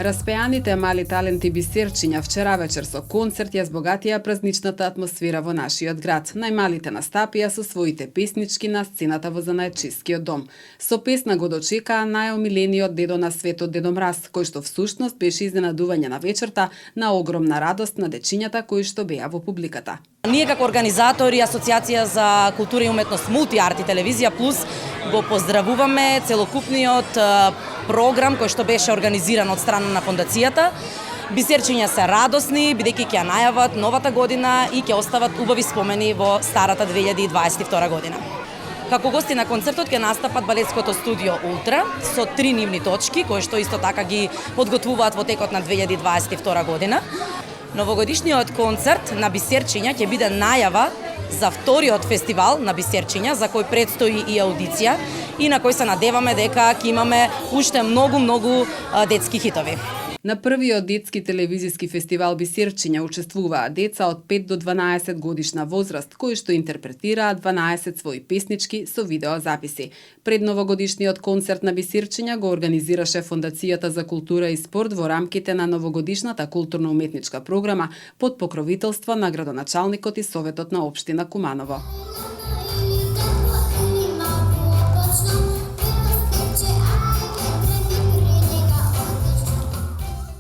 Распеаните мали таленти бисерчиња вчера вечер со концерт ја збогатија празничната атмосфера во нашиот град. Најмалите настапија со своите песнички на сцената во Занаетчискиот дом. Со песна го дочекаа најомилениот дедо на светот, Дедо Мраз, кој што всушност беше изненадување на вечерта на огромна радост на дечињата кои што беа во публиката. Ние како организатори Асоциација за култура и уметност Мултиарт и Телевизија Плюс го поздравуваме целокупниот програм кој што беше организиран од страна на фондацијата. Бисерчиња се радосни, бидејќи ќе ја најават новата година и ќе остават убави спомени во старата 2022 година. Како гости на концертот ќе настапат балетското студио Ултра со 3 нивни точки, кои што исто така ги подготвуваат во текот на 2022 година. Новогодишниот концерт на бисерчиња ќе биде најава за вториот фестивал на бисерчиња, за кој предстои и аудиција и на кој се надеваме дека ќе имаме уште многу детски хитови. На првиот детски телевизиски фестивал Бисерчиња учествуваа деца од 5 до 12 годишна возраст, кои што интерпретираа 12 своји песнички со видеозаписи. Пред новогодишниот концерт на Бисерчиња го организираше Фондацијата за култура и спорт во рамките на новогодишната културно-уметничка програма под покровителство на градоначалникот и Советот на општина Куманово.